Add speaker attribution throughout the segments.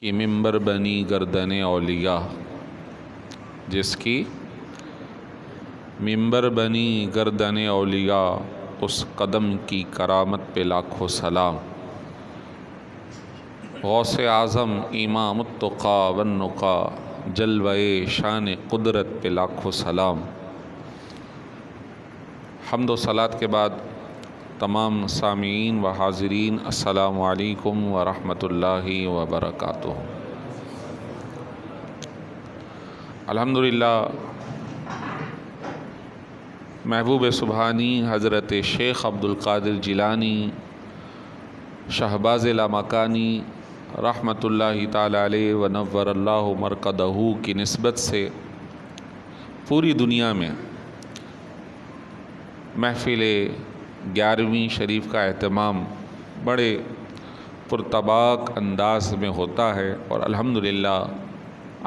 Speaker 1: کی ممبر بنی گردن اولیاء، جس کی ممبر بنی گردن اولیاء، اس قدم کی کرامت پہ لاکھوں سلام۔ غوث اعظم امام التقا والنقا، جلوہ شان قدرت پہ لاکھوں سلام۔ حمد و صلات کے بعد تمام سامعین و حاضرین، السلام علیکم ورحمۃ اللہ وبرکاتہ۔ الحمدللہ محبوب سبحانی حضرت شیخ عبدالقادر جیلانی شہباز لامکانی رحمۃ اللہ تعالی علیہ ونور اللہ مرقدہ کی نسبت سے پوری دنیا میں محفل 11ویں شریف کا اہتمام بڑے پرتباک انداز میں ہوتا ہے، اور الحمدللہ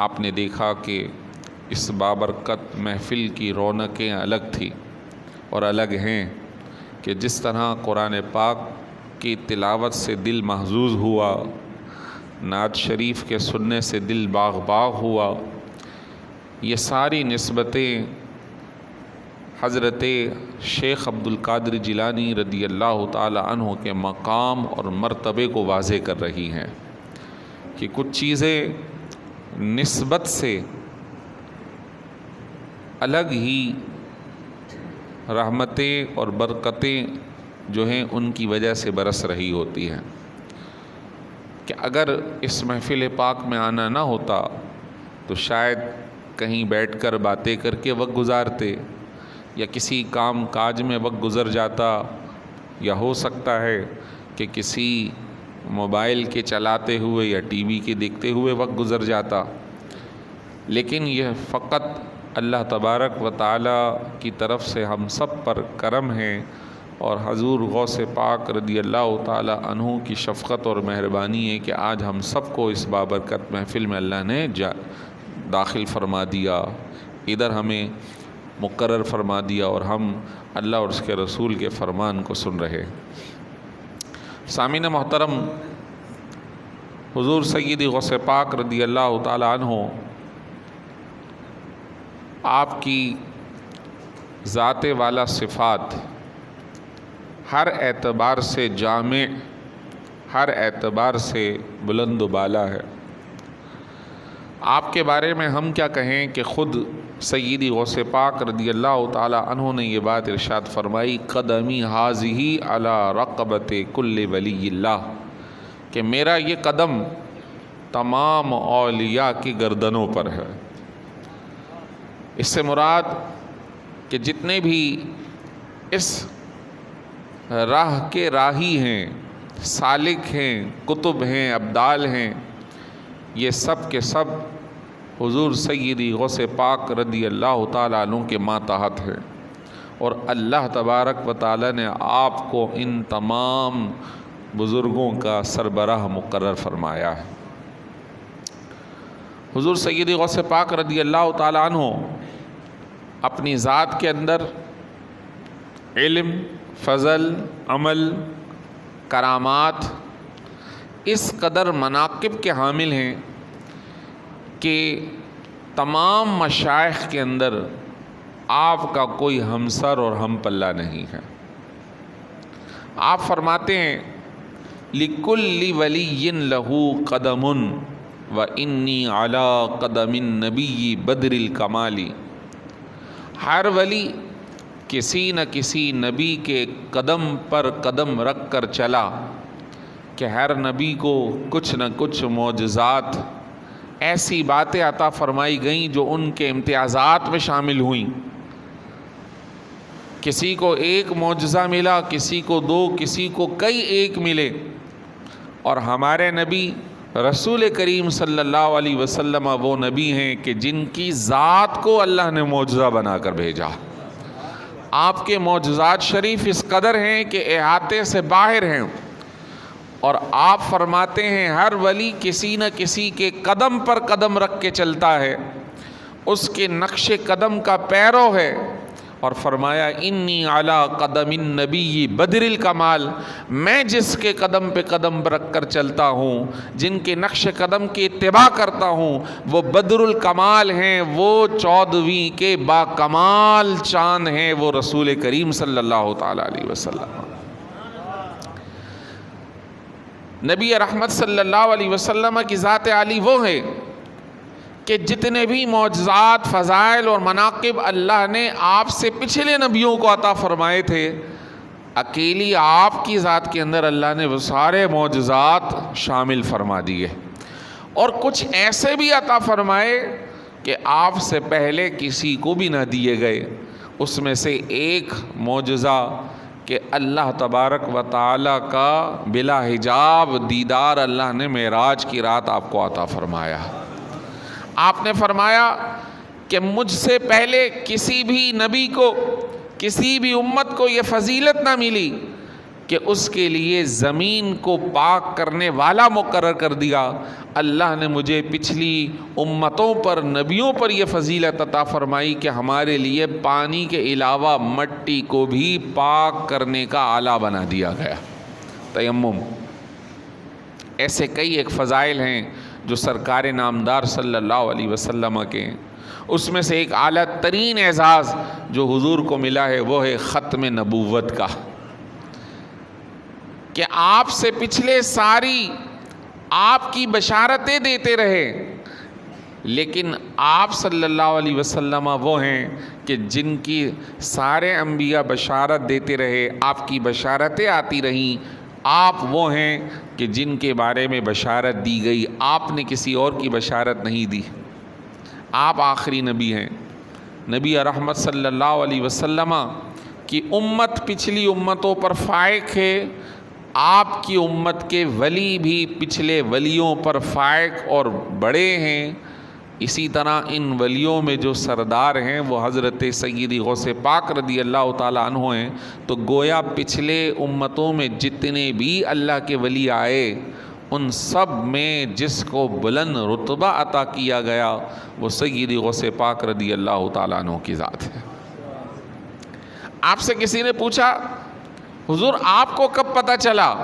Speaker 1: آپ نے دیکھا کہ اس بابرکت محفل کی رونقیں الگ تھی اور الگ ہیں کہ جس طرح قرآن پاک کی تلاوت سے دل محظوظ ہوا، نعت شریف کے سننے سے دل باغ باغ ہوا، یہ ساری نسبتیں حضرت شیخ عبدالقادر جیلانی رضی اللہ تعالی عنہ کے مقام اور مرتبے کو واضح کر رہی ہیں کہ کچھ چیزیں نسبت سے الگ ہی رحمتیں اور برکتیں جو ہیں ان کی وجہ سے برس رہی ہوتی ہیں، کہ اگر اس محفل پاک میں آنا نہ ہوتا تو شاید کہیں بیٹھ کر باتیں کر کے وقت گزارتے، یا کسی کام کاج میں وقت گزر جاتا، یا ہو سکتا ہے کہ کسی موبائل کے چلاتے ہوئے یا ٹی وی کے دیکھتے ہوئے وقت گزر جاتا۔ لیکن یہ فقط اللہ تبارک و تعالی کی طرف سے ہم سب پر کرم ہے، اور حضور غوث پاک رضی اللہ تعالی عنہ کی شفقت اور مہربانی ہے کہ آج ہم سب کو اس بابرکت محفل میں اللہ نے داخل فرما دیا، ادھر ہمیں مقرر فرما دیا، اور ہم اللہ اور اس کے رسول کے فرمان کو سن رہے۔ سامعین محترم، حضور سیدی غوث پاک رضی اللہ تعالی عنہ آپ کی ذات والا صفات ہر اعتبار سے جامع، ہر اعتبار سے بلند و بالا ہے۔ آپ کے بارے میں ہم کیا کہیں کہ خود سیدی غوث پاک رضی اللہ تعالی عنہ نے یہ بات ارشاد فرمائی، قدمی ہذہ علی رقبۃ کل ولی اللہ، کہ میرا یہ قدم تمام اولیاء کی گردنوں پر ہے۔ اس سے مراد کہ جتنے بھی اس راہ کے راہی ہیں، سالک ہیں، کتب ہیں، ابدال ہیں، یہ سب کے سب حضور سیدی غوث پاک رضی اللہ تعالیٰ عنہ کے ماتحت ہیں، اور اللہ تبارک و تعالیٰ نے آپ کو ان تمام بزرگوں کا سربراہ مقرر فرمایا ہے۔ حضور سیدی غوث پاک رضی اللہ تعالیٰ عنہ اپنی ذات کے اندر علم، فضل، عمل، کرامات، اس قدر مناقب کے حامل ہیں کہ تمام مشائخ کے اندر آپ کا کوئی ہمسر اور ہم پلہ نہیں ہے۔ آپ فرماتے ہیں، لِكُلِّ وَلِيٍّ لَهُ قَدَمٌ وَإِنِّي عَلَىٰ قَدَمِ النَّبِيِّ بَدْرِ الْكَمَالِ، ہر ولی کسی نہ کسی نبی کے قدم پر قدم رکھ کر چلا، کہ ہر نبی کو کچھ نہ کچھ معجزات، ایسی باتیں عطا فرمائی گئیں جو ان کے امتیازات میں شامل ہوئیں۔ کسی کو ایک معجزہ ملا، کسی کو دو، کسی کو کئی ایک ملے، اور ہمارے نبی رسول کریم صلی اللہ علیہ وسلم وہ نبی ہیں کہ جن کی ذات کو اللہ نے معجزہ بنا کر بھیجا۔ آپ کے معجزات شریف اس قدر ہیں کہ احاطے سے باہر ہیں، اور آپ فرماتے ہیں ہر ولی کسی نہ کسی کے قدم پر قدم رکھ کے چلتا ہے، اس کے نقش قدم کا پیرو ہے، اور فرمایا انی علی قدم النبی بدر الکمال، میں جس کے قدم پہ قدم رکھ کر چلتا ہوں، جن کے نقش قدم کی اتباع کرتا ہوں، وہ بدر الکمال ہیں، وہ 14ویں کے با کمال چاند ہیں، وہ رسول کریم صلی اللہ تعالی علیہ وسلم۔ نبی رحمت صلی اللہ علیہ وسلم کی ذات عالی وہ ہے کہ جتنے بھی معجزات، فضائل اور مناقب اللہ نے آپ سے پچھلے نبیوں کو عطا فرمائے تھے، اکیلی آپ کی ذات کے اندر اللہ نے وہ سارے معجزات شامل فرما دیے، اور کچھ ایسے بھی عطا فرمائے کہ آپ سے پہلے کسی کو بھی نہ دیے گئے۔ اس میں سے ایک معجزہ کہ اللہ تبارک و تعالی کا بلا حجاب دیدار اللہ نے معراج کی رات آپ کو عطا فرمایا۔ آپ نے فرمایا کہ مجھ سے پہلے کسی بھی نبی کو، کسی بھی امت کو یہ فضیلت نہ ملی کہ اس کے لیے زمین کو پاک کرنے والا مقرر کر دیا۔ اللہ نے مجھے پچھلی امتوں پر، نبیوں پر یہ فضیلت عطا فرمائی کہ ہمارے لیے پانی کے علاوہ مٹی کو بھی پاک کرنے کا آلہ بنا دیا گیا، تیمم۔ ایسے کئی ایک فضائل ہیں جو سرکار نامدار صلی اللہ علیہ وسلم کے ہیں۔ اس میں سے ایک اعلیٰ ترین اعزاز جو حضور کو ملا ہے وہ ہے ختم نبوت کا، کہ آپ سے پچھلے ساری آپ کی بشارتیں دیتے رہے، لیکن آپ صلی اللہ علیہ وسلم وہ ہیں کہ جن کی سارے انبیاء بشارت دیتے رہے، آپ کی بشارتیں آتی رہیں۔ آپ وہ ہیں کہ جن کے بارے میں بشارت دی گئی، آپ نے کسی اور کی بشارت نہیں دی۔ آپ آخری نبی ہیں۔ نبی رحمت صلی اللہ علیہ وسلم کی امت پچھلی امتوں پر فائق ہے، آپ کی امت کے ولی بھی پچھلے ولیوں پر فائق اور بڑے ہیں۔ اسی طرح ان ولیوں میں جو سردار ہیں وہ حضرت سیدی غوث پاک رضی اللہ تعالیٰ عنہ ہیں۔ تو گویا پچھلے امتوں میں جتنے بھی اللہ کے ولی آئے، ان سب میں جس کو بلند رتبہ عطا کیا گیا وہ سیدی غوث پاک رضی اللہ تعالیٰ عنہ کی ذات ہے۔ آپ سے کسی نے پوچھا حضور آپ کو کب پتہ چلا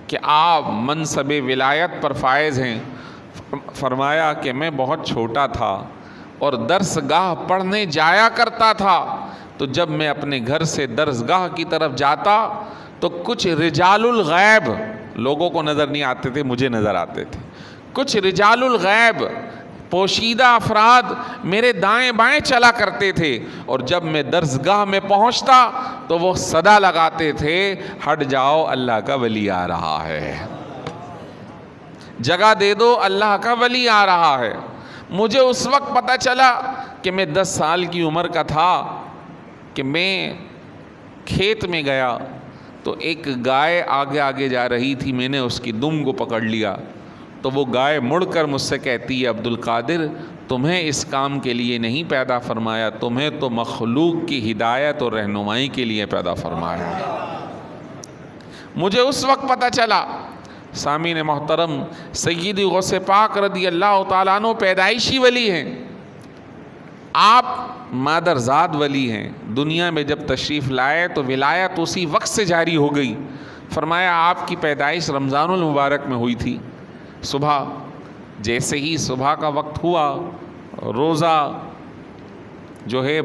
Speaker 1: کہ آپ منصب ولایت پر فائز ہیں؟ فرمایا کہ میں بہت چھوٹا تھا اور درس گاہ پڑھنے جایا کرتا تھا، تو جب میں اپنے گھر سے درس گاہ کی طرف جاتا تو کچھ رجال الغیب، لوگوں کو نظر نہیں آتے تھے، مجھے نظر آتے تھے، کچھ رجال الغیب پوشیدہ افراد میرے دائیں بائیں چلا کرتے تھے، اور جب میں درس گاہ میں پہنچتا تو وہ صدا لگاتے تھے ہٹ جاؤ اللہ کا ولی آ رہا ہے، جگہ دے دو اللہ کا ولی آ رہا ہے۔ مجھے اس وقت پتہ چلا کہ میں 10 سال کی عمر کا تھا کہ میں کھیت میں گیا تو ایک گائے آگے آگے جا رہی تھی، میں نے اس کی دم کو پکڑ لیا، تو وہ گائے مڑ کر مجھ سے کہتی ہے عبد القادر تمہیں اس کام کے لیے نہیں پیدا فرمایا، تمہیں تو مخلوق کی ہدایت اور رہنمائی کے لیے پیدا فرمایا۔ مجھے اس وقت پتہ چلا۔ سامعین محترم، سیدی غوث پاک رضی اللہ تعالیٰ عنہ پیدائشی ولی ہیں، آپ مادرزاد ولی ہیں۔ دنیا میں جب تشریف لائے تو ولایت اسی وقت سے جاری ہو گئی۔ فرمایا آپ کی پیدائش رمضان المبارک میں ہوئی تھی۔ صبح جیسے ہی صبح کا وقت ہوا، روزہ جو ہے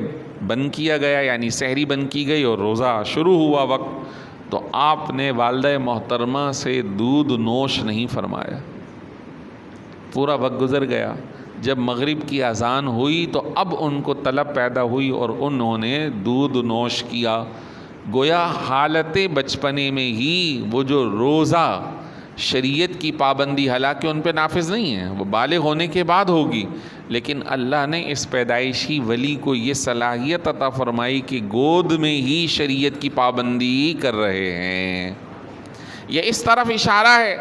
Speaker 1: بند کیا گیا، یعنی سحری بند کی گئی اور روزہ شروع ہوا وقت، تو آپ نے والدہ محترمہ سے دودھ نوش نہیں فرمایا۔ پورا وقت گزر گیا۔ جب مغرب کی اذان ہوئی تو اب ان کو طلب پیدا ہوئی اور انہوں نے دودھ نوش کیا۔ گویا حالت بچپنے میں ہی وہ جو روزہ شریعت کی پابندی، حالانکہ ان پہ نافذ نہیں ہے، وہ بالغ ہونے کے بعد ہوگی، لیکن اللہ نے اس پیدائشی ولی کو یہ صلاحیت عطا فرمائی کہ گود میں ہی شریعت کی پابندی کر رہے ہیں۔ یہ اس طرف اشارہ ہے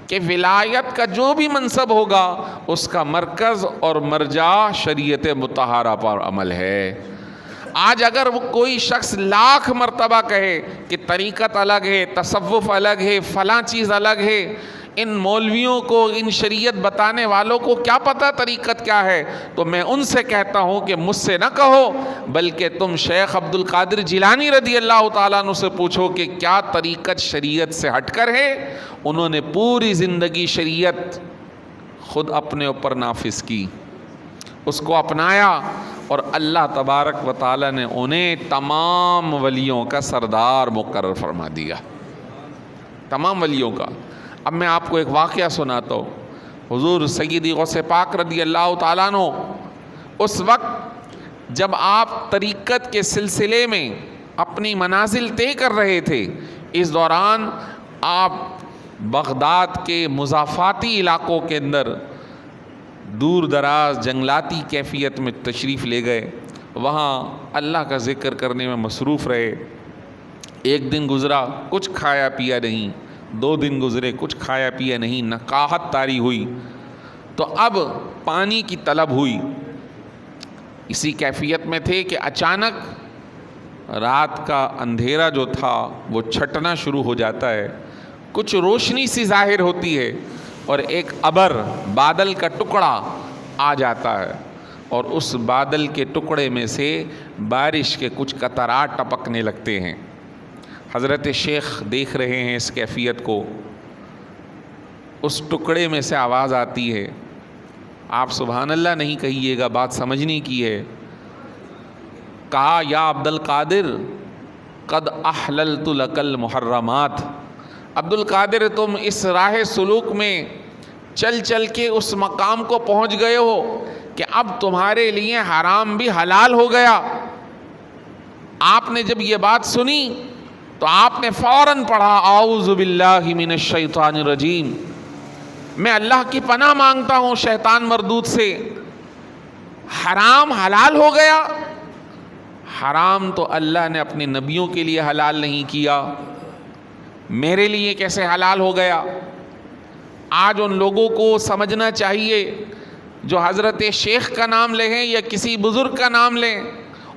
Speaker 1: کہ ولایت کا جو بھی منصب ہوگا اس کا مرکز اور مرجع شریعت مطہرہ پر عمل ہے۔ آج اگر وہ کوئی شخص لاکھ مرتبہ کہے کہ طریقت الگ ہے، تصوف الگ ہے، فلاں چیز الگ ہے، ان مولویوں کو، ان شریعت بتانے والوں کو کیا پتہ طریقت کیا ہے؟ تو میں ان سے کہتا ہوں کہ مجھ سے نہ کہو، بلکہ تم شیخ عبد القادر جیلانی رضی اللہ تعالیٰ عنہ سے پوچھو کہ کیا طریقت شریعت سے ہٹ کر ہے۔ انہوں نے پوری زندگی شریعت خود اپنے اوپر نافذ کی، اس کو اپنایا، اور اللہ تبارک و تعالیٰ نے انہیں تمام ولیوں کا سردار مقرر فرما دیا، تمام ولیوں کا۔ اب میں آپ کو ایک واقعہ سناتا ہوں۔ حضور سیدی غوث پاک رضی اللہ تعالیٰ عنہ اس وقت جب آپ طریقت کے سلسلے میں اپنی منازل طے کر رہے تھے، اس دوران آپ بغداد کے مضافاتی علاقوں کے اندر دور دراز جنگلاتی کیفیت میں تشریف لے گئے، وہاں اللہ کا ذکر کرنے میں مصروف رہے۔ ایک دن گزرا، کچھ کھایا پیا نہیں، 2 دن گزرے، کچھ کھایا پیا نہیں، نقاہت طاری ہوئی، تو اب پانی کی طلب ہوئی۔ اسی کیفیت میں تھے کہ اچانک رات کا اندھیرا جو تھا وہ چھٹنا شروع ہو جاتا ہے، کچھ روشنی سی ظاہر ہوتی ہے، اور ایک ابر، بادل کا ٹکڑا آ جاتا ہے، اور اس بادل کے ٹکڑے میں سے بارش کے کچھ قطرات ٹپکنے لگتے ہیں۔ حضرت شیخ دیکھ رہے ہیں اس کیفیت کو، اس ٹکڑے میں سے آواز آتی ہے، آپ سبحان اللہ نہیں کہیے گا، بات سمجھنے کی ہے۔ کہا یا عبد القادر قد احللت لک المحرمات، عبد القادر تم اس راہ سلوک میں چل چل کے اس مقام کو پہنچ گئے ہو کہ اب تمہارے لیے حرام بھی حلال ہو گیا۔ آپ نے جب یہ بات سنی تو آپ نے فوراً پڑھا اعوذ باللہ من الشیطان الرجیم، میں اللہ کی پناہ مانگتا ہوں شیطان مردود سے۔ حرام حلال ہو گیا؟ حرام تو اللہ نے اپنے نبیوں کے لیے حلال نہیں کیا، میرے لیے کیسے حلال ہو گیا؟ آج ان لوگوں کو سمجھنا چاہیے جو حضرت شیخ کا نام لیں یا کسی بزرگ کا نام لیں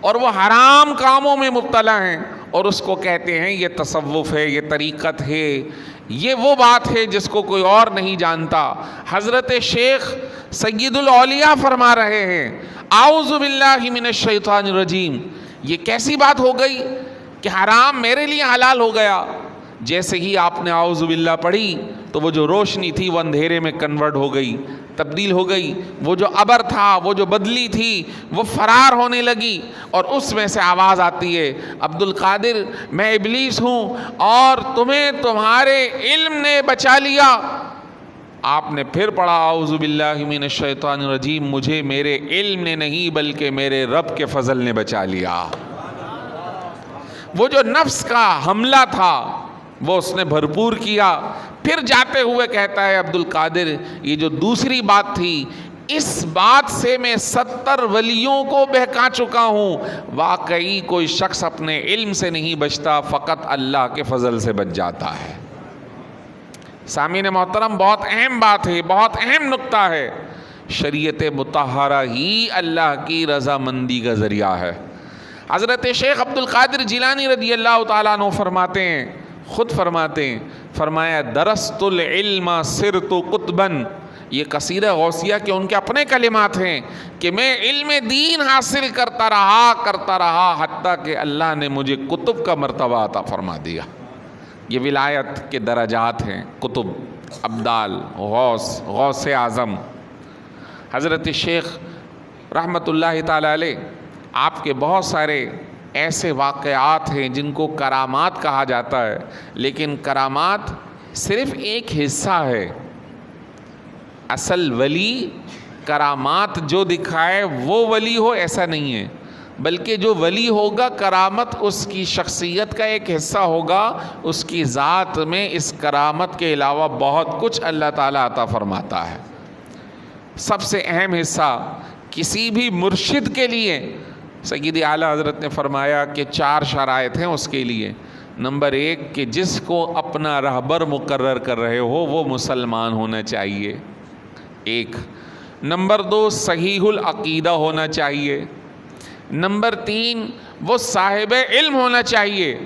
Speaker 1: اور وہ حرام کاموں میں مبتلا ہیں اور اس کو کہتے ہیں یہ تصوف ہے، یہ طریقت ہے، یہ وہ بات ہے جس کو کوئی اور نہیں جانتا۔ حضرت شیخ سید الاولیاء فرما رہے ہیں اعوذ باللہ من الشیطان الرجیم، یہ کیسی بات ہو گئی کہ حرام میرے لیے حلال ہو گیا؟ جیسے ہی آپ نے اعوذ باللہ پڑھی تو وہ جو روشنی تھی وہ اندھیرے میں کنورٹ ہو گئی، تبدیل ہو گئی، وہ جو ابر تھا، وہ جو بدلی تھی، وہ فرار ہونے لگی، اور اس میں سے آواز آتی ہے عبد القادر میں ابلیس ہوں اور تمہیں تمہارے علم نے بچا لیا۔ آپ نے پھر پڑھا اعوذ باللہ من الشیطان الرجیم، مجھے میرے علم نے نہیں بلکہ میرے رب کے فضل نے بچا لیا۔ وہ جو نفس کا حملہ تھا وہ اس نے بھرپور کیا۔ پھر جاتے ہوئے کہتا ہے عبد القادر یہ جو دوسری بات تھی، اس بات سے میں 70 ولیوں کو بہکا چکا ہوں۔ واقعی کوئی شخص اپنے علم سے نہیں بچتا، فقط اللہ کے فضل سے بچ جاتا ہے۔ سامعین محترم، بہت اہم بات ہے، بہت اہم نقطہ ہے۔ شریعت مطہرہ ہی اللہ کی رضامندی کا ذریعہ ہے۔ حضرت شیخ عبد القادر جیلانی رضی اللہ تعالیٰ عنہ فرماتے ہیں، خود فرماتے ہیں، فرمایا درست العلم صرت قطباً، یہ قصیدہ غوثیہ کے ان کے اپنے کلمات ہیں کہ میں علم دین حاصل کرتا رہا حتیٰ کہ اللہ نے مجھے قطب کا مرتبہ عطا فرما دیا۔ یہ ولایت کے درجات ہیں، قطب، ابدال، غوث اعظم۔ حضرت شیخ رحمۃ اللہ تعالی علیہ، آپ کے بہت سارے ایسے واقعات ہیں جن کو کرامات کہا جاتا ہے، لیکن کرامات صرف ایک حصہ ہے۔ اصل ولی کرامات جو دکھائے وہ ولی ہو ایسا نہیں ہے، بلکہ جو ولی ہوگا کرامت اس کی شخصیت کا ایک حصہ ہوگا، اس کی ذات میں اس کرامت کے علاوہ بہت کچھ اللہ تعالیٰ عطا فرماتا ہے۔ سب سے اہم حصہ کسی بھی مرشد کے لیے سید اعلیٰ حضرت نے فرمایا کہ 4 شرائط ہیں اس کے لیے۔ نمبر 1 کہ جس کو اپنا رہبر مقرر کر رہے ہو وہ مسلمان ہونا چاہیے، 1۔ نمبر 2 صحیح العقیدہ ہونا چاہیے۔ نمبر 3 وہ صاحب علم ہونا چاہیے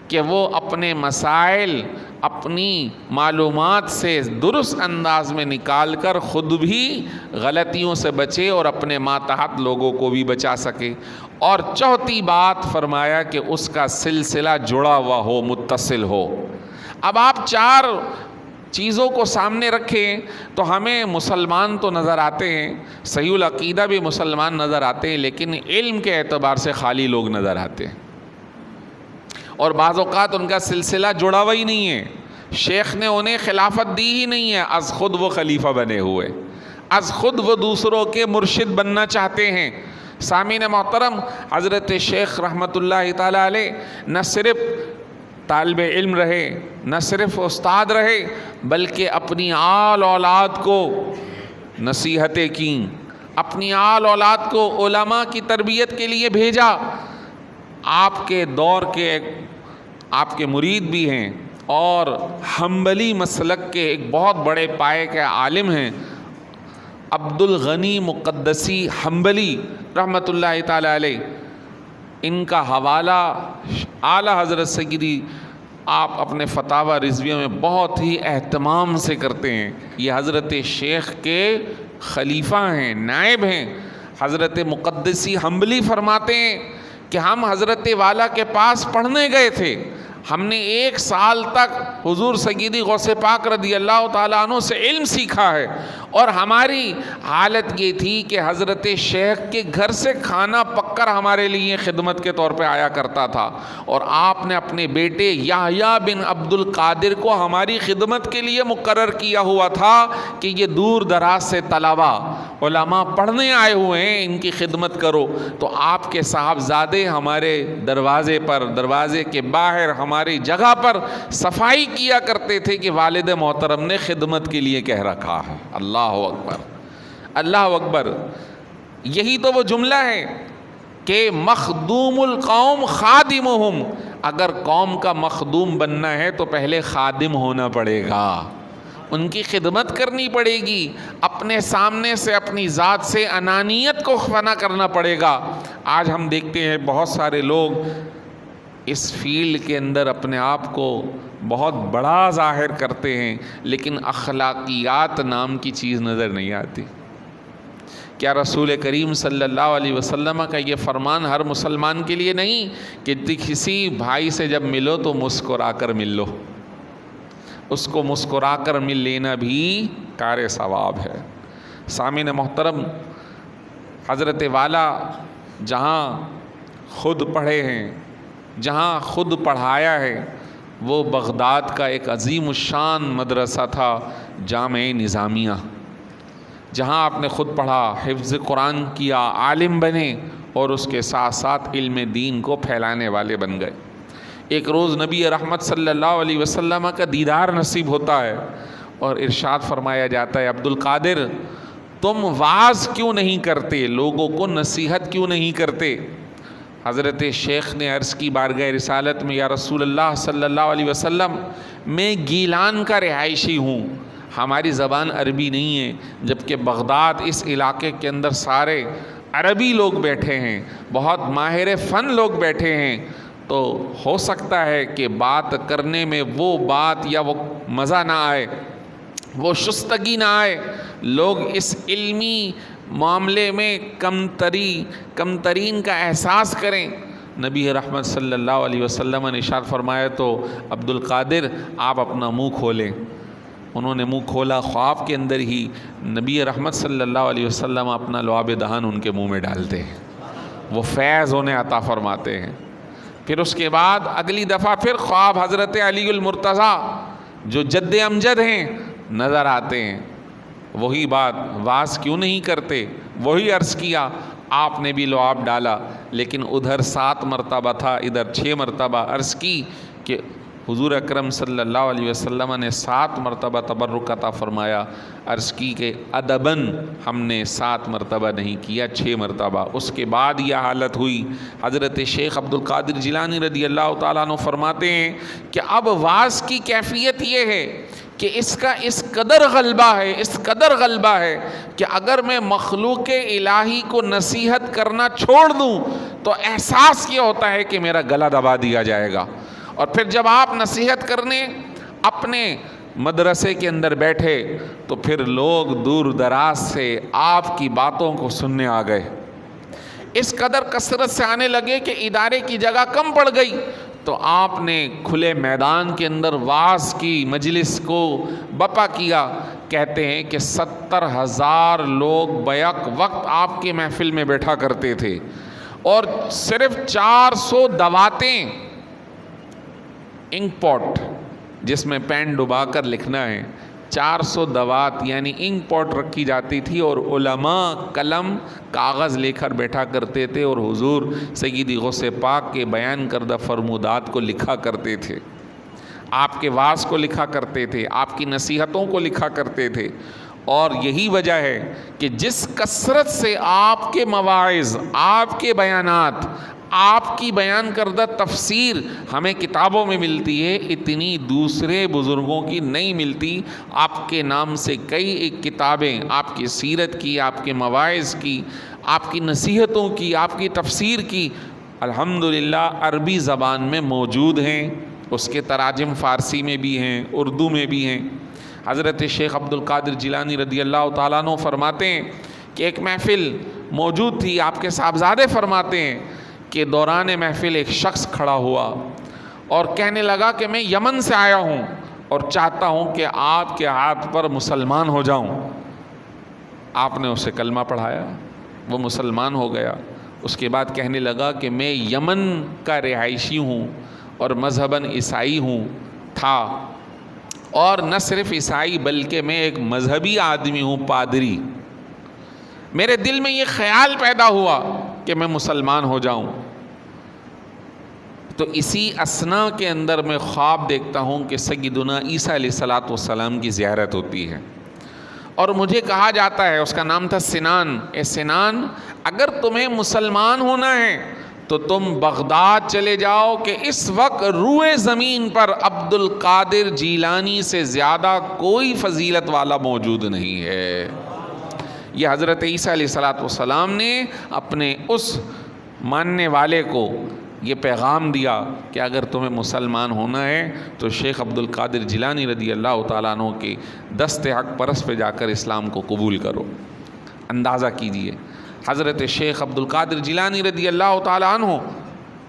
Speaker 1: کہ وہ اپنے مسائل اپنی معلومات سے درست انداز میں نکال کر خود بھی غلطیوں سے بچے اور اپنے ماتحت لوگوں کو بھی بچا سکے۔ اور چوتھی بات فرمایا کہ اس کا سلسلہ جڑا ہوا ہو، متصل ہو۔ اب آپ 4 چیزوں کو سامنے رکھیں تو ہمیں مسلمان تو نظر آتے ہیں، صحیح العقیدہ بھی مسلمان نظر آتے ہیں، لیکن علم کے اعتبار سے خالی لوگ نظر آتے ہیں، اور بعض اوقات ان کا سلسلہ جڑا ہوا ہی نہیں ہے، شیخ نے انہیں خلافت دی ہی نہیں ہے، از خود وہ خلیفہ بنے ہوئے، از خود وہ دوسروں کے مرشد بننا چاہتے ہیں۔ سامعین محترم، حضرت شیخ رحمۃ اللہ تعالیٰ علیہ نہ صرف طالب علم رہے، نہ صرف استاد رہے، بلکہ اپنی آل اولاد کو نصیحتیں کیں، اپنی آل اولاد کو علماء کی تربیت کے لیے بھیجا۔ آپ کے دور کے آپ کے مرید بھی ہیں اور حنبلی مسلک کے ایک بہت بڑے پائے کے عالم ہیں، عبد الغنی مقدسی حنبلی رحمۃ اللہ تعالیٰ علیہ۔ ان کا حوالہ اعلیٰ حضرت سیدی آپ اپنے فتاوی رضویہ میں بہت ہی اہتمام سے کرتے ہیں۔ یہ حضرت شیخ کے خلیفہ ہیں، نائب ہیں۔ حضرت مقدسی حنبلی فرماتے ہیں کہ ہم حضرت والا کے پاس پڑھنے گئے تھے، ہم نے 1 سال تک حضور سیدی غوث پاک رضی اللہ تعالیٰ عنہ سے علم سیکھا ہے، اور ہماری حالت یہ تھی کہ حضرت شیخ کے گھر سے کھانا پک کر ہمارے لیے خدمت کے طور پہ آیا کرتا تھا، اور آپ نے اپنے بیٹے یحییٰ بن عبد القادر کو ہماری خدمت کے لیے مقرر کیا ہوا تھا کہ یہ دور دراز سے طلباء علماء پڑھنے آئے ہوئے ہیں، ان کی خدمت کرو۔ تو آپ کے صاحبزادے ہمارے دروازے پر، دروازے کے باہر ہماری جگہ پر صفائی کیا کرتے تھے کہ والد محترم نے خدمت کے لیے کہہ رکھا ہے۔ اللہ اکبر، اللہ اکبر۔ یہی تو وہ جملہ ہے کہ مخدوم القوم خادمہم، اگر قوم کا مخدوم بننا ہے تو پہلے خادم ہونا پڑے گا، ان کی خدمت کرنی پڑے گی، اپنے سامنے سے اپنی ذات سے انانیت کو فنا کرنا پڑے گا۔ آج ہم دیکھتے ہیں بہت سارے لوگ اس فیلڈ کے اندر اپنے آپ کو بہت بڑا ظاہر کرتے ہیں، لیکن اخلاقیات نام کی چیز نظر نہیں آتی۔ کیا رسول کریم صلی اللہ علیہ وسلم کا یہ فرمان ہر مسلمان کے لیے نہیں کہ کسی بھائی سے جب ملو تو مسکرا کر مل لو؟ اس کو مسکرا کر مل لینا بھی کار ثواب ہے۔ سامعین محترم، حضرت والا جہاں خود پڑھے ہیں، جہاں خود پڑھایا ہے، وہ بغداد کا ایک عظیم الشان مدرسہ تھا، جامعہ نظامیہ، جہاں آپ نے خود پڑھا، حفظ قرآن کیا، عالم بنے، اور اس کے ساتھ ساتھ علم دین کو پھیلانے والے بن گئے۔ ایک روز نبی رحمت صلی اللہ علیہ وسلم کا دیدار نصیب ہوتا ہے، اور ارشاد فرمایا جاتا ہے، عبد القادر تم وعظ کیوں نہیں کرتے، لوگوں کو نصیحت کیوں نہیں کرتے؟ حضرت شیخ نے عرض کی بارگاہ رسالت میں، یا رسول اللہ صلی اللہ علیہ وسلم، میں گیلان کا رہائشی ہوں، ہماری زبان عربی نہیں ہے، جبکہ بغداد اس علاقے کے اندر سارے عربی لوگ بیٹھے ہیں، بہت ماہر فن لوگ بیٹھے ہیں، تو ہو سکتا ہے کہ بات کرنے میں وہ بات یا وہ مزہ نہ آئے، وہ شستگی نہ آئے، لوگ اس علمی معاملے میں کمترین کا احساس کریں۔ نبی رحمت صلی اللہ علیہ وسلم نے ارشاد فرمایا تو عبد القادر آپ اپنا منہ کھولیں۔ انہوں نے منہ کھولا، خواب کے اندر ہی نبی رحمت صلی اللہ علیہ وسلم اپنا لعاب دہن ان کے منہ میں ڈالتے ہیں، وہ فیض انہیں عطا فرماتے ہیں۔ پھر اس کے بعد اگلی دفعہ پھر خواب حضرت علی المرتضیٰ جو جد امجد ہیں نظر آتے ہیں، وہی بات، واز کیوں نہیں کرتے، وہی عرض کیا، آپ نے بھی لعاب ڈالا، لیکن ادھر 7 مرتبہ تھا، ادھر 6 مرتبہ عرض کی کہ حضور اکرم صلی اللہ علیہ وسلم نے 7 مرتبہ تبرک عطا فرمایا، عرض کی کہ ادباً ہم نے 7 مرتبہ نہیں کیا، 6 مرتبہ۔ اس کے بعد یہ حالت ہوئی۔ حضرت شیخ عبد القادر جیلانی رضی اللہ تعالیٰ عنہ فرماتے ہیں کہ اب واز کی کیفیت یہ ہے کہ اس کا اس قدر غلبہ ہے کہ اگر میں مخلوق الہی کو نصیحت کرنا چھوڑ دوں تو احساس یہ ہوتا ہے کہ میرا گلا دبا دیا جائے گا، اور پھر جب آپ نصیحت کرنے اپنے مدرسے کے اندر بیٹھے تو پھر لوگ دور دراز سے آپ کی باتوں کو سننے آ گئے، اس قدر کثرت سے آنے لگے کہ ادارے کی جگہ کم پڑ گئی، تو آپ نے کھلے میدان کے اندر وعظ کی مجلس کو بپا کیا۔ کہتے ہیں کہ 70,000 لوگ بیک وقت آپ کے محفل میں بیٹھا کرتے تھے، اور صرف 400 دواتیں، انک پاٹ جس میں پین ڈبا کر لکھنا ہے، 400 دوات یعنی انک پاٹ رکھی جاتی تھی، اور علماء قلم کاغذ لے کر بیٹھا کرتے تھے اور حضور سیدی غوث پاک کے بیان کردہ فرمودات کو لکھا کرتے تھے، آپ کے وعظ کو لکھا کرتے تھے، آپ کی نصیحتوں کو لکھا کرتے تھے۔ اور یہی وجہ ہے کہ جس کثرت سے آپ کے مواعظ، آپ کے بیانات، آپ کی بیان کردہ تفسیر ہمیں کتابوں میں ملتی ہے، اتنی دوسرے بزرگوں کی نہیں ملتی۔ آپ کے نام سے کئی ایک کتابیں آپ کی سیرت کی، آپ کے مواعظ کی، آپ کی نصیحتوں کی، آپ کی تفسیر کی الحمدللہ عربی زبان میں موجود ہیں، اس کے تراجم فارسی میں بھی ہیں، اردو میں بھی ہیں۔ حضرت شیخ عبد القادر جیلانی رضی اللہ تعالیٰ عنہ فرماتے ہیں کہ ایک محفل موجود تھی، آپ کے صاحبزادے فرماتے ہیں کہ دوران محفل ایک شخص کھڑا ہوا اور کہنے لگا کہ میں یمن سے آیا ہوں اور چاہتا ہوں کہ آپ کے ہاتھ پر مسلمان ہو جاؤں۔ آپ نے اسے کلمہ پڑھایا، وہ مسلمان ہو گیا۔ اس کے بعد کہنے لگا کہ میں یمن کا رہائشی ہوں اور مذہباً عیسائی تھا، اور نہ صرف عیسائی بلکہ میں ایک مذہبی آدمی ہوں، پادری۔ میرے دل میں یہ خیال پیدا ہوا کہ میں مسلمان ہو جاؤں، تو اسی اثنا کے اندر میں خواب دیکھتا ہوں کہ سیدنا عیسیٰ علیہ الصلاۃ والسلام کی زیارت ہوتی ہے، اور مجھے کہا جاتا ہے، اس کا نام تھا سنان، اے سنان اگر تمہیں مسلمان ہونا ہے تو تم بغداد چلے جاؤ، کہ اس وقت روئے زمین پر عبد القادر جیلانی سے زیادہ کوئی فضیلت والا موجود نہیں ہے۔ یہ حضرت عیسیٰ علیہ السلام نے اپنے اس ماننے والے کو یہ پیغام دیا کہ اگر تمہیں مسلمان ہونا ہے تو شیخ عبد القادر جیلانی رضی اللہ تعالیٰ عنہ کے دست حق پرس پہ جا کر اسلام کو قبول کرو۔ اندازہ کیجئے حضرت شیخ عبد القادر جیلانی رضی اللہ تعالیٰ عنہ،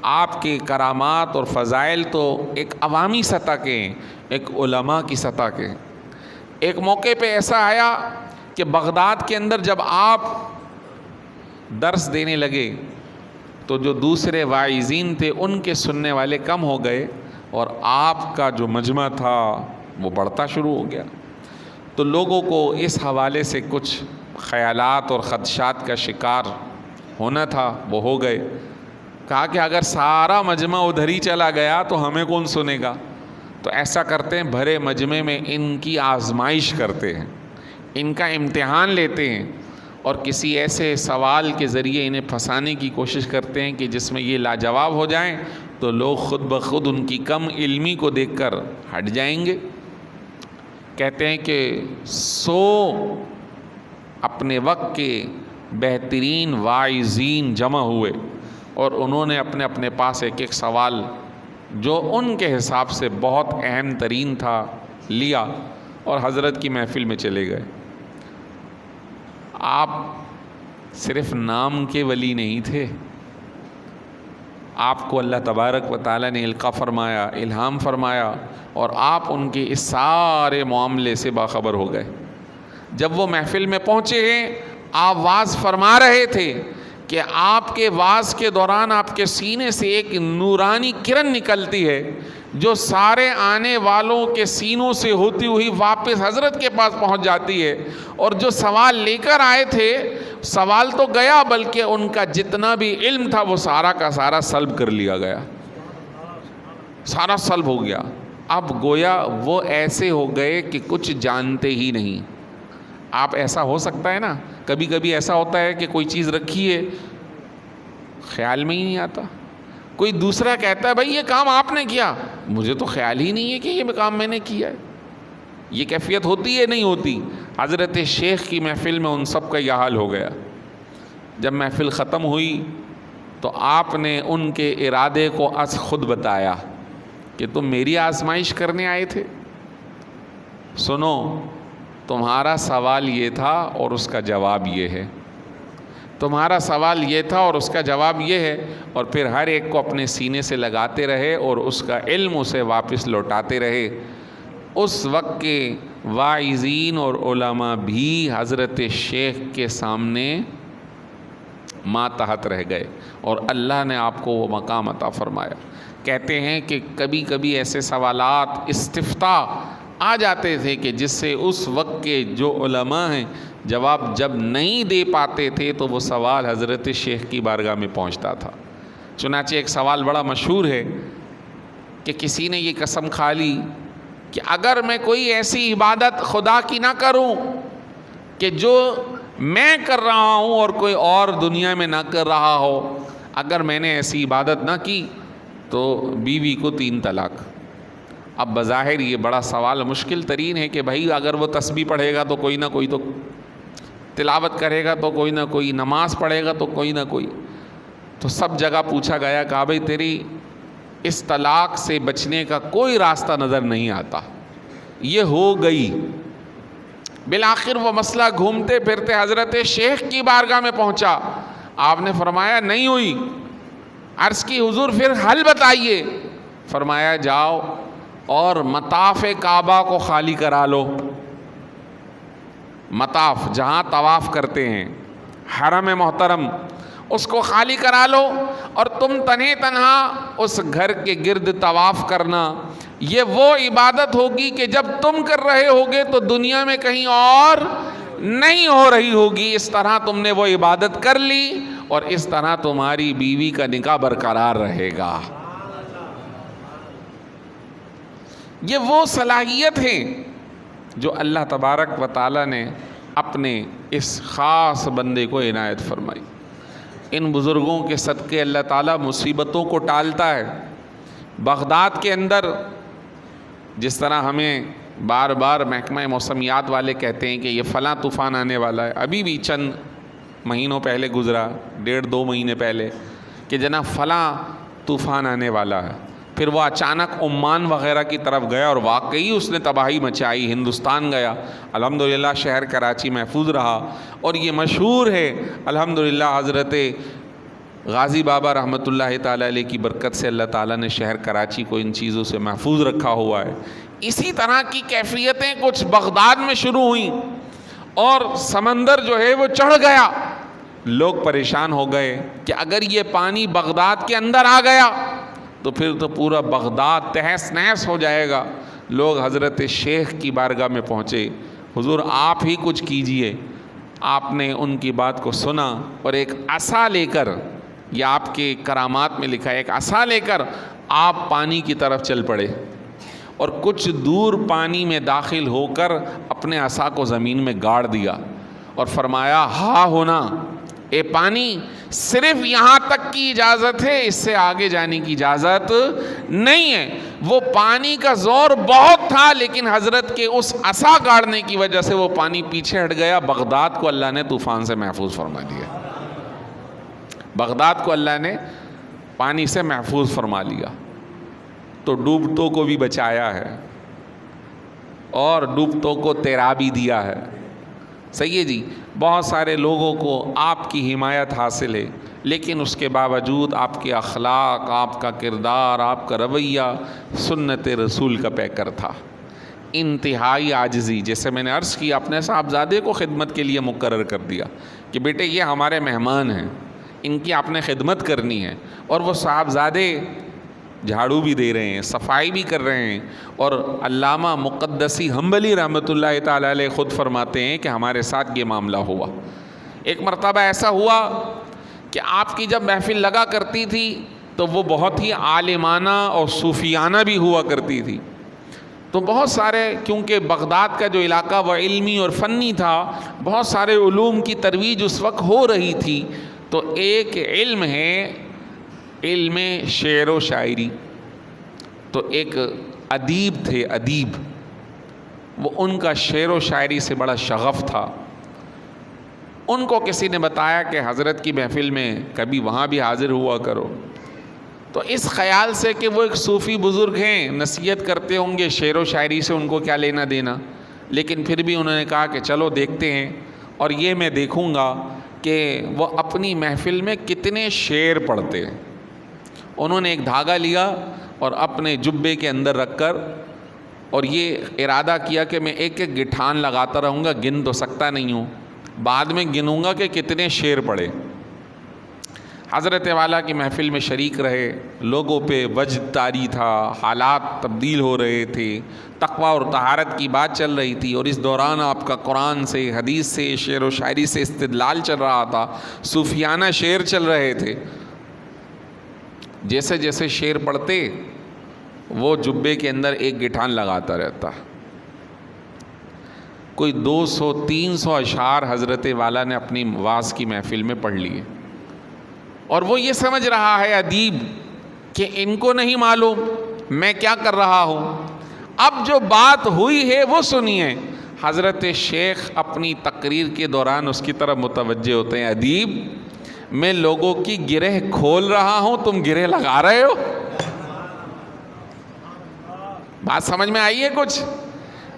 Speaker 1: آپ کے کرامات اور فضائل تو ایک عوامی سطح کے ہیں، ایک علماء کی سطح کے۔ ایک موقع پہ ایسا آیا کہ بغداد کے اندر جب آپ درس دینے لگے تو جو دوسرے واعظین تھے ان کے سننے والے کم ہو گئے، اور آپ کا جو مجمع تھا وہ بڑھتا شروع ہو گیا۔ تو لوگوں کو اس حوالے سے کچھ خیالات اور خدشات کا شکار ہونا تھا، وہ ہو گئے۔ کہا کہ اگر سارا مجمع ادھر ہی چلا گیا تو ہمیں کون سنے گا؟ تو ایسا کرتے ہیں، بھرے مجمع میں ان کی آزمائش کرتے ہیں، ان کا امتحان لیتے ہیں، اور کسی ایسے سوال کے ذریعے انہیں پھنسانے کی کوشش کرتے ہیں کہ جس میں یہ لاجواب ہو جائیں تو لوگ خود بخود ان کی کم علمی کو دیکھ کر ہٹ جائیں گے۔ کہتے ہیں کہ 100 اپنے وقت کے بہترین واعظین جمع ہوئے، اور انہوں نے اپنے اپنے پاس ایک ایک سوال جو ان کے حساب سے بہت اہم ترین تھا لیا، اور حضرت کی محفل میں چلے گئے۔ آپ صرف نام کے ولی نہیں تھے، آپ کو اللہ تبارک و تعالیٰ نے القاء فرمایا، الہام فرمایا، اور آپ ان کے اس سارے معاملے سے باخبر ہو گئے۔ جب وہ محفل میں پہنچے ہیں، آپ واعظ فرما رہے تھے کہ آپ کے واعظ کے دوران آپ کے سینے سے ایک نورانی کرن نکلتی ہے جو سارے آنے والوں کے سینوں سے ہوتی ہوئی واپس حضرت کے پاس پہنچ جاتی ہے، اور جو سوال لے کر آئے تھے سوال تو گیا، بلکہ ان کا جتنا بھی علم تھا وہ سارا کا سارا سلب کر لیا گیا، سارا سلب ہو گیا۔ اب گویا وہ ایسے ہو گئے کہ کچھ جانتے ہی نہیں۔ آپ ایسا ہو سکتا ہے نا، کبھی کبھی ایسا ہوتا ہے کہ کوئی چیز رکھی ہے خیال میں ہی نہیں آتا، کوئی دوسرا کہتا ہے بھائی یہ کام آپ نے کیا، مجھے تو خیال ہی نہیں ہے کہ یہ کام میں نے کیا ہے۔ یہ کیفیت ہوتی ہے نہیں ہوتی؟ حضرت شیخ کی محفل میں ان سب کا یہ حال ہو گیا۔ جب محفل ختم ہوئی تو آپ نے ان کے ارادے کو از خود بتایا کہ تم میری آزمائش کرنے آئے تھے، سنو تمہارا سوال یہ تھا اور اس کا جواب یہ ہے، تمہارا سوال یہ تھا اور اس کا جواب یہ ہے، اور پھر ہر ایک کو اپنے سینے سے لگاتے رہے اور اس کا علم اسے واپس لوٹاتے رہے۔ اس وقت کے واعظین اور علماء بھی حضرت شیخ کے سامنے ماتحت رہ گئے اور اللہ نے آپ کو وہ مقام عطا فرمایا۔ کہتے ہیں کہ کبھی کبھی ایسے سوالات استفتاء آ جاتے تھے کہ جس سے اس وقت کے جو علماء ہیں جواب جب نہیں دے پاتے تھے تو وہ سوال حضرت شیخ کی بارگاہ میں پہنچتا تھا۔ چنانچہ ایک سوال بڑا مشہور ہے کہ کسی نے یہ قسم کھا لی کہ اگر میں کوئی ایسی عبادت خدا کی نہ کروں کہ جو میں کر رہا ہوں اور کوئی اور دنیا میں نہ کر رہا ہو، اگر میں نے ایسی عبادت نہ کی تو بیوی کو 3 طلاق۔ اب بظاہر یہ بڑا سوال مشکل ترین ہے کہ بھائی اگر وہ تسبیح پڑھے گا تو کوئی نہ کوئی، تو تلاوت کرے گا تو کوئی نہ کوئی، نماز پڑھے گا تو کوئی نہ کوئی، تو سب جگہ پوچھا گیا کہ بھائی تیری اس طلاق سے بچنے کا کوئی راستہ نظر نہیں آتا، یہ ہو گئی۔ بالآخر وہ مسئلہ گھومتے پھرتے حضرت شیخ کی بارگاہ میں پہنچا۔ آپ نے فرمایا نہیں ہوئی۔ عرض کی حضور پھر حل بتائیے۔ فرمایا جاؤ اور مطاف کعبہ کو خالی کرا لو۔ مطاف جہاں طواف کرتے ہیں، حرم محترم، اس کو خالی کرا لو اور تم تنہے تنہا اس گھر کے گرد طواف کرنا۔ یہ وہ عبادت ہوگی کہ جب تم کر رہے ہوگے تو دنیا میں کہیں اور نہیں ہو رہی ہوگی۔ اس طرح تم نے وہ عبادت کر لی اور اس طرح تمہاری بیوی کا نکاح برقرار رہے گا۔ یہ وہ صلاحیت ہے جو اللہ تبارک و تعالیٰ نے اپنے اس خاص بندے کو عنایت فرمائی۔ ان بزرگوں کے صدقے اللہ تعالیٰ مصیبتوں کو ٹالتا ہے۔ بغداد کے اندر جس طرح ہمیں بار بار محکمہ موسمیات والے کہتے ہیں کہ یہ فلاں طوفان آنے والا ہے، ابھی بھی چند مہینوں پہلے گزرا، 1.5-2 مہینے پہلے، کہ جناب فلاں طوفان آنے والا ہے، پھر وہ اچانک عمان وغیرہ کی طرف گیا اور واقعی اس نے تباہی مچائی۔ ہندوستان گیا، الحمدللہ شہر کراچی محفوظ رہا، اور یہ مشہور ہے الحمدللہ حضرت غازی بابا رحمۃ اللہ تعالیٰ علیہ کی برکت سے اللہ تعالیٰ نے شہر کراچی کو ان چیزوں سے محفوظ رکھا ہوا ہے۔ اسی طرح کی کیفیتیں کچھ بغداد میں شروع ہوئیں اور سمندر جو ہے وہ چڑھ گیا۔ لوگ پریشان ہو گئے کہ اگر یہ پانی بغداد کے اندر آ گیا تو پھر تو پورا بغداد تہس نہس ہو جائے گا۔ لوگ حضرت شیخ کی بارگاہ میں پہنچے، حضور آپ ہی کچھ کیجئے۔ آپ نے ان کی بات کو سنا اور ایک عصا لے کر، یہ آپ کے کرامات میں لکھا ہے، ایک عصا لے کر آپ پانی کی طرف چل پڑے اور کچھ دور پانی میں داخل ہو کر اپنے عصا کو زمین میں گاڑ دیا اور فرمایا ہاں ہونا، اے پانی صرف یہاں تک کی اجازت ہے، اس سے آگے جانے کی اجازت نہیں ہے۔ وہ پانی کا زور بہت تھا لیکن حضرت کے اس عصا گاڑنے کی وجہ سے وہ پانی پیچھے ہٹ گیا۔ بغداد کو اللہ نے طوفان سے محفوظ فرما دیا، بغداد کو اللہ نے پانی سے محفوظ فرما لیا۔ تو ڈوبتوں کو بھی بچایا ہے اور ڈوبتوں کو تیرا بھی دیا ہے۔ صحیح ہے جی، بہت سارے لوگوں کو آپ کی حمایت حاصل ہے، لیکن اس کے باوجود آپ کے اخلاق، آپ کا کردار، آپ کا رویہ سنت رسول کا پیکر تھا۔ انتہائی عاجزی، جیسے میں نے عرض کیا، اپنے صاحبزادے کو خدمت کے لیے مقرر کر دیا کہ بیٹے یہ ہمارے مہمان ہیں، ان کی آپ نے خدمت کرنی ہے۔ اور وہ صاحبزادے جھاڑو بھی دے رہے ہیں، صفائی بھی کر رہے ہیں۔ اور علامہ مقدسی حنبلی رحمۃ اللہ تعالیٰ علیہ خود فرماتے ہیں کہ ہمارے ساتھ یہ معاملہ ہوا۔ ایک مرتبہ ایسا ہوا کہ آپ کی جب محفل لگا کرتی تھی تو وہ بہت ہی عالمانہ اور صوفیانہ بھی ہوا کرتی تھی۔ تو بہت سارے، کیونکہ بغداد کا جو علاقہ وہ علمی اور فنی تھا، بہت سارے علوم کی ترویج اس وقت ہو رہی تھی۔ تو ایک علم ہے، علم شعر و شاعری۔ تو ایک ادیب تھے، ادیب، وہ ان کا شعر و شاعری سے بڑا شغف تھا۔ ان کو کسی نے بتایا کہ حضرت کی محفل میں کبھی وہاں بھی حاضر ہوا کرو۔ تو اس خیال سے کہ وہ ایک صوفی بزرگ ہیں، نصیحت کرتے ہوں گے، شعر و شاعری سے ان کو کیا لینا دینا، لیکن پھر بھی انہوں نے کہا کہ چلو دیکھتے ہیں، اور یہ میں دیکھوں گا کہ وہ اپنی محفل میں کتنے شعر پڑھتے ہیں۔ انہوں نے ایک دھاگا لیا اور اپنے جبے کے اندر رکھ کر اور یہ ارادہ کیا کہ میں ایک ایک گٹھان لگاتا رہوں گا، گن تو سکتا نہیں ہوں، بعد میں گنوں گا کہ کتنے شعر پڑھے۔ حضرت والا کی محفل میں شریک رہے، لوگوں پہ وجد طاری تھا، حالات تبدیل ہو رہے تھے، تقویٰ اور طہارت کی بات چل رہی تھی، اور اس دوران آپ کا قرآن سے، حدیث سے، شعر و شاعری سے استدلال چل رہا تھا، صوفیانہ شعر چل رہے تھے۔ جیسے جیسے شعر پڑھتے وہ جبے کے اندر ایک گٹھان لگاتا رہتا۔ کوئی 200-300 اشعار حضرت والا نے اپنی واعظ کی محفل میں پڑھ لیے، اور وہ یہ سمجھ رہا ہے ادیب کہ ان کو نہیں معلوم میں کیا کر رہا ہوں۔ اب جو بات ہوئی ہے وہ سنیے۔ حضرت شیخ اپنی تقریر کے دوران اس کی طرف متوجہ ہوتے ہیں، ادیب میں لوگوں کی گرہ کھول رہا ہوں، تم گرہ لگا رہے ہو۔ بات سمجھ میں آئی ہے کچھ؟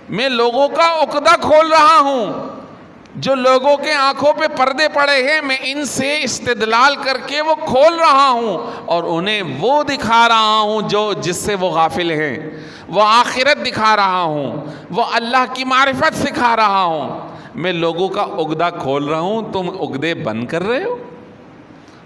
Speaker 1: میں لوگوں کا عقدہ کھول رہا ہوں، جو لوگوں کے آنکھوں پہ پردے پڑے ہیں میں ان سے استدلال کر کے وہ کھول رہا ہوں، اور انہیں وہ دکھا رہا ہوں جو جس سے وہ غافل ہیں، وہ آخرت دکھا رہا ہوں، وہ اللہ کی معرفت سکھا رہا ہوں۔ میں لوگوں کا عقدہ کھول رہا ہوں، تم عقدے بند کر رہے ہو،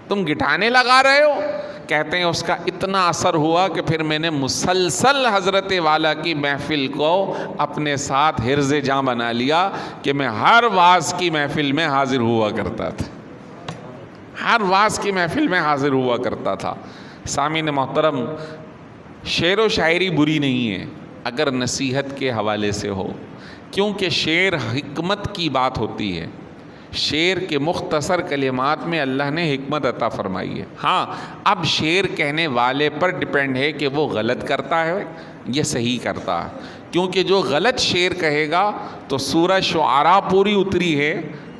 Speaker 1: تم گٹانے لگا رہے ہو۔ کہتے ہیں اس کا اتنا اثر ہوا کہ پھر میں نے مسلسل حضرت والا کی محفل کو اپنے ساتھ حرز جاں بنا لیا کہ میں ہر واعظ کی محفل میں حاضر ہوا کرتا تھا، ہر واعظ کی محفل میں حاضر ہوا کرتا تھا۔ سامعین محترم، شعر و شاعری بری نہیں ہے اگر نصیحت کے حوالے سے ہو، کیونکہ شعر حکمت کی بات ہوتی ہے۔ شعر کے مختصر کلمات میں اللہ نے حکمت عطا فرمائی ہے۔ ہاں، اب شعر کہنے والے پر ڈیپینڈ ہے کہ وہ غلط کرتا ہے یا صحیح کرتا ہے، کیونکہ جو غلط شعر کہے گا تو سورہ شعراء پوری اتری ہے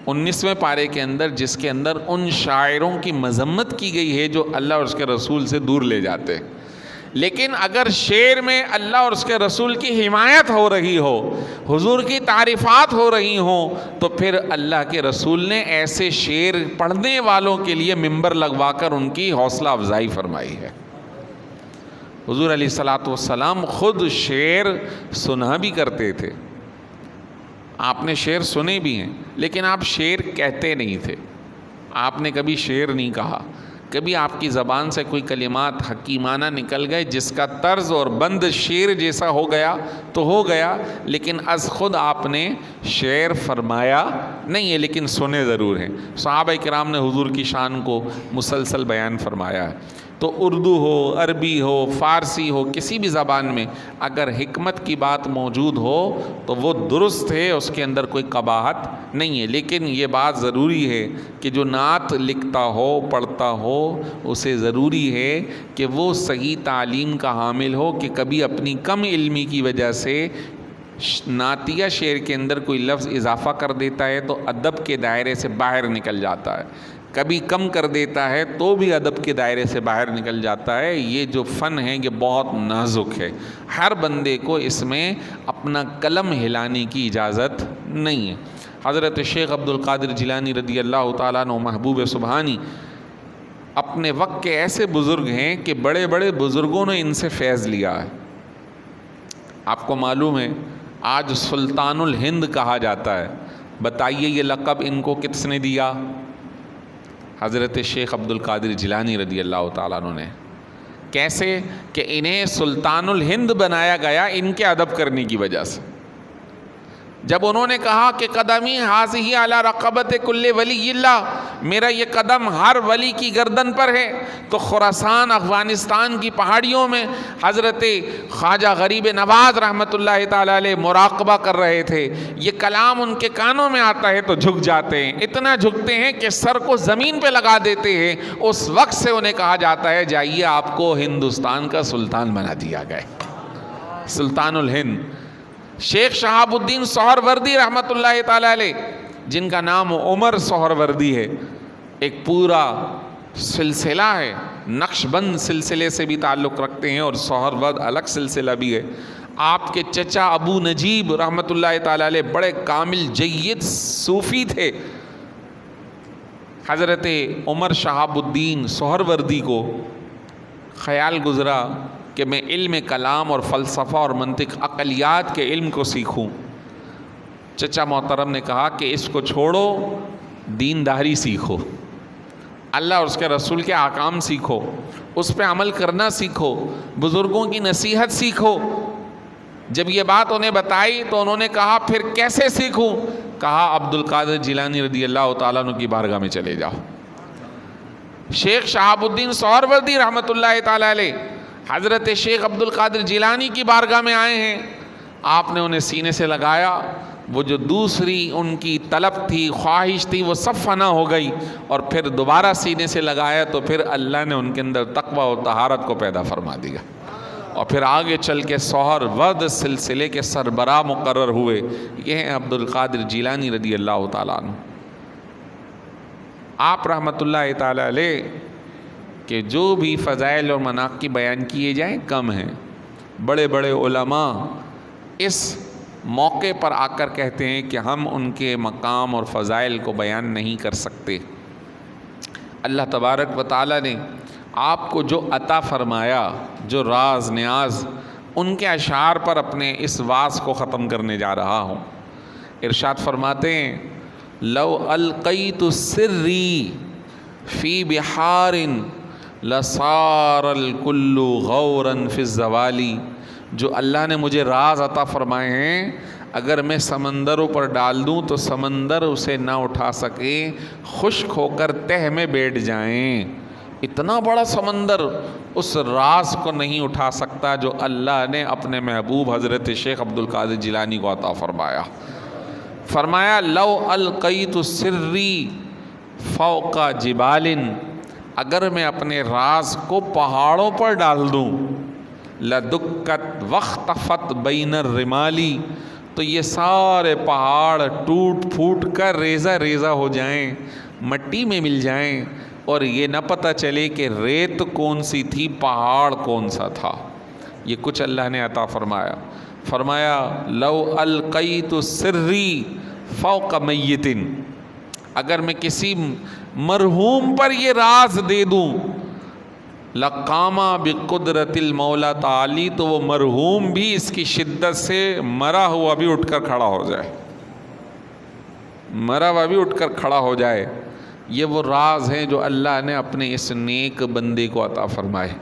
Speaker 1: 19ویں پارے کے اندر، جس کے اندر ان شاعروں کی مذمت کی گئی ہے جو اللہ اور اس کے رسول سے دور لے جاتے ہیں۔ لیکن اگر شعر میں اللہ اور اس کے رسول کی حمایت ہو رہی ہو، حضور کی تعریفات ہو رہی ہوں، تو پھر اللہ کے رسول نے ایسے شعر پڑھنے والوں کے لیے ممبر لگوا کر ان کی حوصلہ افزائی فرمائی ہے۔ حضور علیہ الصلوۃ والسلام خود شعر سنا بھی کرتے تھے، آپ نے شعر سنے بھی ہیں، لیکن آپ شعر کہتے نہیں تھے، آپ نے کبھی شعر نہیں کہا۔ کبھی آپ کی زبان سے کوئی کلمات حکیمانہ نکل گئے جس کا طرز اور بند شعر جیسا ہو گیا تو ہو گیا، لیکن از خود آپ نے شعر فرمایا نہیں ہے، لیکن سنے ضرور ہیں۔ صحابہ کرام نے حضور کی شان کو مسلسل بیان فرمایا ہے۔ تو اردو ہو، عربی ہو، فارسی ہو، کسی بھی زبان میں اگر حکمت کی بات موجود ہو تو وہ درست ہے، اس کے اندر کوئی قباحت نہیں ہے۔ لیکن یہ بات ضروری ہے کہ جو نعت لکھتا ہو، پڑھتا ہو، اسے ضروری ہے کہ وہ صحیح تعلیم کا حامل ہو، کہ کبھی اپنی کم علمی کی وجہ سے نعتیہ شعر کے اندر کوئی لفظ اضافہ کر دیتا ہے تو ادب کے دائرے سے باہر نکل جاتا ہے، کبھی کم کر دیتا ہے تو بھی ادب کے دائرے سے باہر نکل جاتا ہے۔ یہ جو فن ہے یہ بہت نازک ہے، ہر بندے کو اس میں اپنا قلم ہلانے کی اجازت نہیں ہے۔ حضرت شیخ عبد القادر جیلانی رضی اللہ تعالیٰ عنہ محبوب سبحانی اپنے وقت کے ایسے بزرگ ہیں کہ بڑے بڑے بزرگوں نے ان سے فیض لیا ہے۔ آپ کو معلوم ہے آج سلطان الہند کہا جاتا ہے، بتائیے یہ لقب ان کو کس نے دیا؟ حضرت شیخ عبد القادر جیلانی رضی اللہ تعالیٰ عنہ نے۔ کیسے کہ انہیں سلطان الہند بنایا گیا ان کے ادب کرنے کی وجہ سے۔ جب انہوں نے کہا کہ قدمی حاضی علی رقبت کل ولی اللہ، میرا یہ قدم ہر ولی کی گردن پر ہے، تو خراسان افغانستان کی پہاڑیوں میں حضرت خواجہ غریب نواز رحمۃ اللہ تعالی علیہ مراقبہ کر رہے تھے، یہ کلام ان کے کانوں میں آتا ہے تو جھک جاتے ہیں، اتنا جھکتے ہیں کہ سر کو زمین پہ لگا دیتے ہیں۔ اس وقت سے انہیں کہا جاتا ہے جائیے آپ کو ہندوستان کا سلطان بنا دیا گیا، سلطان الہند۔ شیخ شہاب الدین سہروردی رحمۃ اللہ تعالی علیہ، جن کا نام عمر سہروردی ہے، ایک پورا سلسلہ ہے، نقش بند سلسلے سے بھی تعلق رکھتے ہیں اور سہروردی الگ سلسلہ بھی ہے۔ آپ کے چچا ابو نجیب رحمۃ اللہ تعالی علیہ بڑے کامل جید صوفی تھے۔ حضرت عمر شہاب الدین سہروردی کو خیال گزرا کہ میں علم کلام اور فلسفہ اور منطق عقلیات کے علم کو سیکھوں۔ چچا محترم نے کہا کہ اس کو چھوڑو، دینداری سیکھو، اللہ اور اس کے رسول کے احکام سیکھو، اس پہ عمل کرنا سیکھو، بزرگوں کی نصیحت سیکھو۔ جب یہ بات انہیں بتائی تو انہوں نے کہا پھر کیسے سیکھوں؟ کہا عبد القادر جیلانی رضی اللہ تعالیٰ عنہ کی بارگاہ میں چلے جاؤ۔ شیخ شہاب الدین سہروردی رحمۃ اللہ تعالیٰ علیہ حضرت شیخ عبد القادر جیلانی کی بارگاہ میں آئے ہیں، آپ نے انہیں سینے سے لگایا، وہ جو دوسری ان کی طلب تھی، خواہش تھی، وہ سب فنا ہو گئی، اور پھر دوبارہ سینے سے لگایا تو پھر اللہ نے ان کے اندر تقوی و طہارت کو پیدا فرما دیا، اور پھر آگے چل کے سہرورد سلسلے کے سربراہ مقرر ہوئے۔ یہ ہیں عبد القادر جیلانی رضی اللہ تعالیٰ عنہ۔ آپ رحمۃ اللہ تعالیٰ علیہ کہ جو بھی فضائل اور مناقب بیان کیے جائیں کم ہیں۔ بڑے بڑے علماء اس موقع پر آ کر کہتے ہیں کہ ہم ان کے مقام اور فضائل کو بیان نہیں کر سکتے۔ اللہ تبارک و تعالیٰ نے آپ کو جو عطا فرمایا، جو راز نیاز، ان کے اشعار پر اپنے اس واز کو ختم کرنے جا رہا ہوں۔ ارشاد فرماتے ہیں لو القیت سری فی بحار لصار الکل غورا فی الزوالی، جو اللہ نے مجھے راز عطا فرمائے ہیں، اگر میں سمندروں پر ڈال دوں تو سمندر اسے نہ اٹھا سکے، خشک ہو کر تہ میں بیٹھ جائیں۔ اتنا بڑا سمندر اس راز کو نہیں اٹھا سکتا جو اللہ نے اپنے محبوب حضرت شیخ عبد القادر جیلانی کو عطا فرمایا۔ فرمایا لو القیت سری فوق جبال، اگر میں اپنے راز کو پہاڑوں پر ڈال دوں، لدکت واختفت بین الرمالی، تو یہ سارے پہاڑ ٹوٹ پھوٹ کر ریزہ ریزہ ہو جائیں، مٹی میں مل جائیں، اور یہ نہ پتہ چلے کہ ریت کون سی تھی، پہاڑ کون سا تھا۔ یہ کچھ اللہ نے عطا فرمایا۔ فرمایا لو القیت سری فوق میت، اگر میں کسی مرحوم پر یہ راز دے دوں، لقامہ بقدرت المولا تعالی، تو وہ مرحوم بھی اس کی شدت سے مرا ہوا بھی اٹھ کر کھڑا ہو جائے، مرا ہوا بھی اٹھ کر کھڑا ہو جائے۔ یہ وہ راز ہیں جو اللہ نے اپنے اس نیک بندے کو عطا فرمائے۔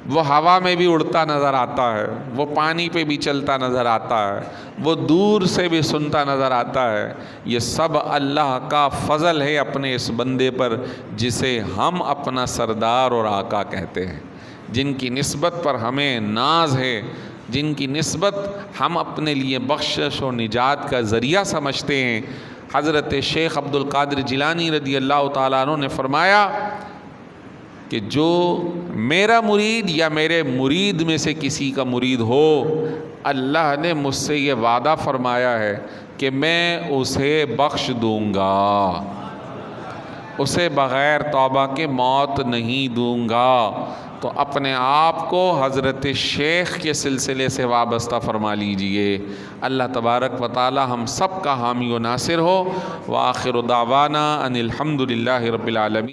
Speaker 1: وہ ہوا میں بھی اڑتا نظر آتا ہے، وہ پانی پہ بھی چلتا نظر آتا ہے، وہ دور سے بھی سنتا نظر آتا ہے۔ یہ سب اللہ کا فضل ہے اپنے اس بندے پر، جسے ہم اپنا سردار اور آقا کہتے ہیں، جن کی نسبت پر ہمیں ناز ہے، جن کی نسبت ہم اپنے لیے بخشش و نجات کا ذریعہ سمجھتے ہیں۔ حضرت شیخ عبد القادر جیلانی رضی اللہ تعالیٰ عنہ نے فرمایا کہ جو میرا مرید یا میرے مرید میں سے کسی کا مرید ہو، اللہ نے مجھ سے یہ وعدہ فرمایا ہے کہ میں اسے بخش دوں گا، اسے بغیر توبہ کے موت نہیں دوں گا۔ تو اپنے آپ کو حضرت شیخ کے سلسلے سے وابستہ فرما لیجئے۔ اللہ تبارک و تعالی ہم سب کا حامی و ناصر ہو۔ وآخر دعوانا ان الحمد للہ رب العالمین۔